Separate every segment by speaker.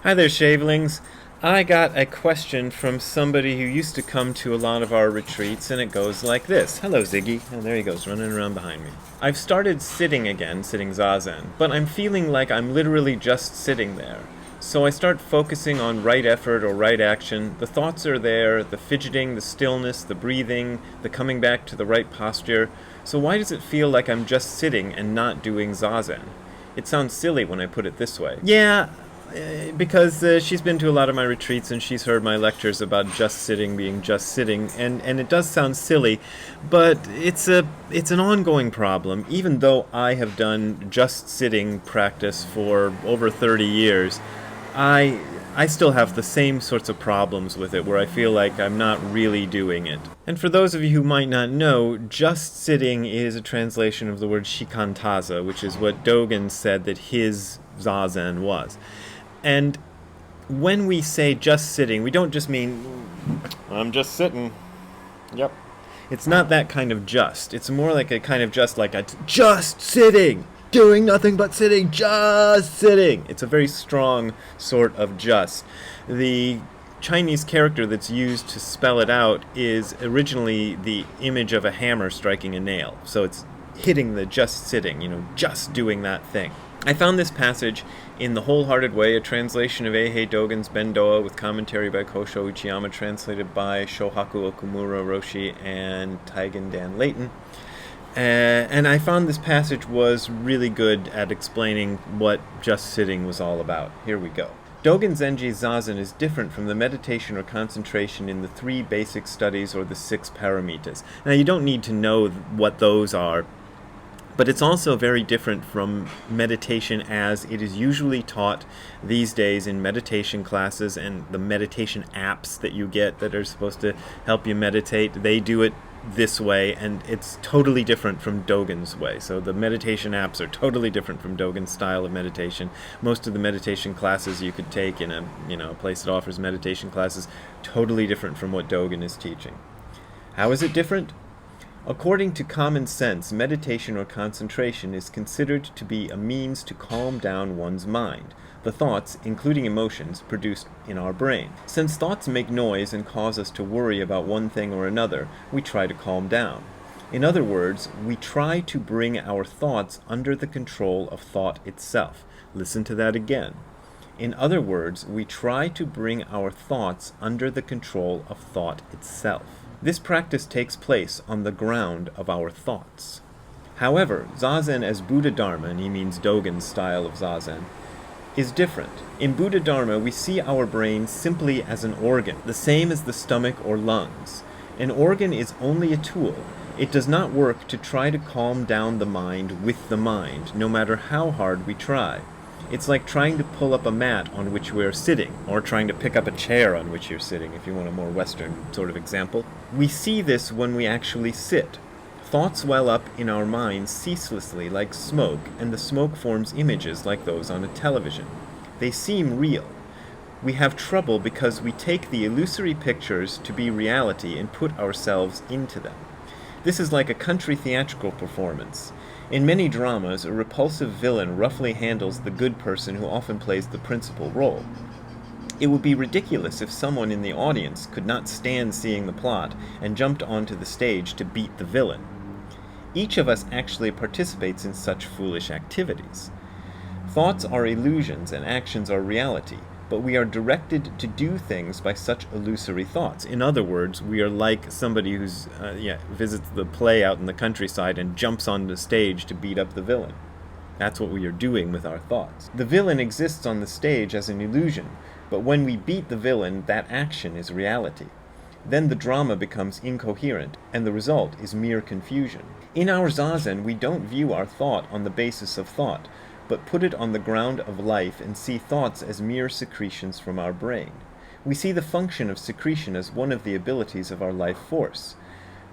Speaker 1: Hi there, shavelings. I got a question from somebody who used to come to a lot of our retreats, and it goes like this. Hello, Ziggy. And there he goes, running around behind me. I've started sitting again, sitting Zazen, but I'm feeling like I'm literally just sitting there. So I start focusing on right effort or right action. The thoughts are there, the fidgeting, the stillness, the breathing, the coming back to the right posture. So why does it feel like I'm just sitting and not doing Zazen? It sounds silly when I put it this way. Yeah, because she's been to a lot of my retreats and she's heard my lectures about just sitting being just sitting, and it does sound silly, but it's an ongoing problem. Even though I have done just sitting practice for over 30 years, I still have the same sorts of problems with it where I feel like I'm not really doing it. And for those of you who might not know, just sitting is a translation of the word shikantaza, which is what Dogen said that his Zazen was. And when we say just sitting, we don't just mean, I'm just sitting. Yep. It's not that kind of just. It's more like a kind of just like a just sitting, doing nothing but sitting, just sitting. It's a very strong sort of just. The Chinese character that's used to spell it out is originally the image of a hammer striking a nail. So it's hitting the just sitting, just doing that thing. I found this passage in The Wholehearted Way, a translation of Eihei Dogen's Bendoa with commentary by Kosho Uchiyama, translated by Shohaku Okumura Roshi and Taigen Dan Layton. And I found this passage was really good at explaining what just sitting was all about. Here we go. Dogen Zenji's Zazen is different from the meditation or concentration in the 3 basic studies or the 6 paramitas. Now, you don't need to know what those are, but it's also very different from meditation as it is usually taught these days in meditation classes and the meditation apps that you get that are supposed to help you meditate. They do it this way, and it's totally different from Dogen's way. So the meditation apps are totally different from Dogen's style of meditation. Most of the meditation classes you could take in a place that offers meditation classes, totally different from what Dogen is teaching. How is it different? According to common sense, meditation or concentration is considered to be a means to calm down one's mind, the thoughts, including emotions, produced in our brain. Since thoughts make noise and cause us to worry about one thing or another, we try to calm down. In other words, we try to bring our thoughts under the control of thought itself. Listen to that again. In other words, we try to bring our thoughts under the control of thought itself. This practice takes place on the ground of our thoughts. However, Zazen as Buddha Dharma, and he means Dogen's style of Zazen, is different. In Buddha Dharma, we see our brain simply as an organ, the same as the stomach or lungs. An organ is only a tool. It does not work to try to calm down the mind with the mind, no matter how hard we try. It's like trying to pull up a mat on which we're sitting, or trying to pick up a chair on which you're sitting, if you want a more Western sort of example. We see this when we actually sit. Thoughts well up in our minds ceaselessly like smoke, and the smoke forms images like those on a television. They seem real. We have trouble because we take the illusory pictures to be reality and put ourselves into them. This is like a country theatrical performance. In many dramas, a repulsive villain roughly handles the good person who often plays the principal role. It would be ridiculous if someone in the audience could not stand seeing the plot and jumped onto the stage to beat the villain. Each of us actually participates in such foolish activities. Thoughts are illusions and actions are reality, but we are directed to do things by such illusory thoughts. In other words, we are like somebody who's visits the play out in the countryside and jumps on the stage to beat up the villain. That's what we are doing with our thoughts. The villain exists on the stage as an illusion, but when we beat the villain, that action is reality. Then the drama becomes incoherent, and the result is mere confusion. In our Zazen, we don't view our thought on the basis of thought, but put it on the ground of life and see thoughts as mere secretions from our brain. We see the function of secretion as one of the abilities of our life force.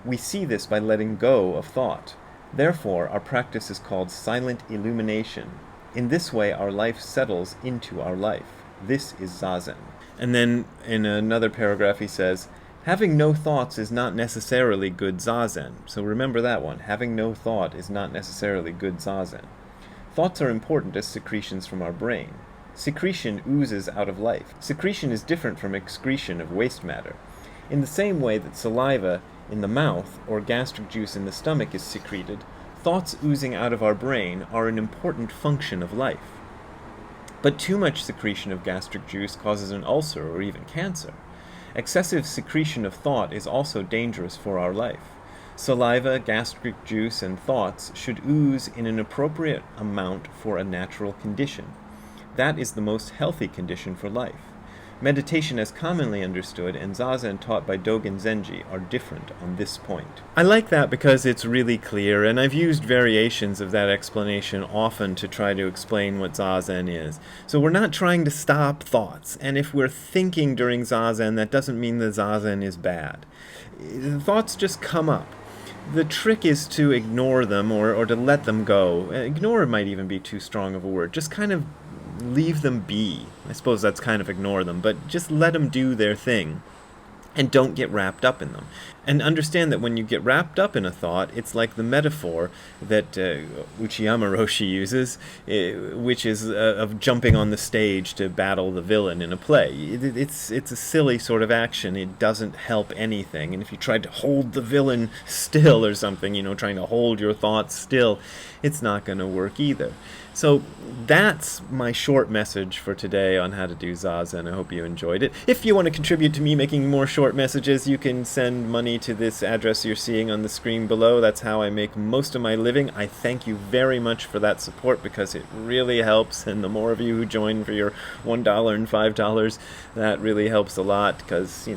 Speaker 1: We see this by letting go of thought. Therefore, our practice is called silent illumination. In this way, our life settles into our life. This is Zazen. And then in another paragraph he says, having no thoughts is not necessarily good Zazen. So remember that one. Having no thought is not necessarily good Zazen. Thoughts are important as secretions from our brain. Secretion oozes out of life. Secretion is different from excretion of waste matter. In the same way that saliva in the mouth or gastric juice in the stomach is secreted, thoughts oozing out of our brain are an important function of life. But too much secretion of gastric juice causes an ulcer or even cancer. Excessive secretion of thought is also dangerous for our life. Saliva, gastric juice, and thoughts should ooze in an appropriate amount for a natural condition. That is the most healthy condition for life. Meditation as commonly understood and Zazen taught by Dogen Zenji are different on this point. I like that because it's really clear, and I've used variations of that explanation often to try to explain what Zazen is. So we're not trying to stop thoughts, and if we're thinking during Zazen, that doesn't mean that Zazen is bad. The thoughts just come up. The trick is to ignore them or to let them go. Ignore might even be too strong of a word. Just kind of leave them be. I suppose that's kind of ignore them, but just let them do their thing. And don't get wrapped up in them. And understand that when you get wrapped up in a thought, it's like the metaphor that Uchiyama Roshi uses, which is of jumping on the stage to battle the villain in a play. It's a silly sort of action. It doesn't help anything. And if you tried to hold the villain still or something, trying to hold your thoughts still, it's not going to work either. So that's my short message for today on how to do Zazen. I hope you enjoyed it. If you want to contribute to me making more short messages, you can send money to this address you're seeing on the screen below. That's how I make most of my living. I thank you very much for that support because it really helps, and the more of you who join for your $1 and $5, that really helps a lot because,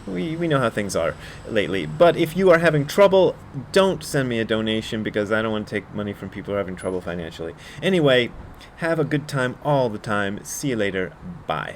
Speaker 1: we know how things are lately. But if you are having trouble, don't send me a donation because I don't want to take money from people who are having trouble financially. Anyway, have a good time all the time. See you later. Bye.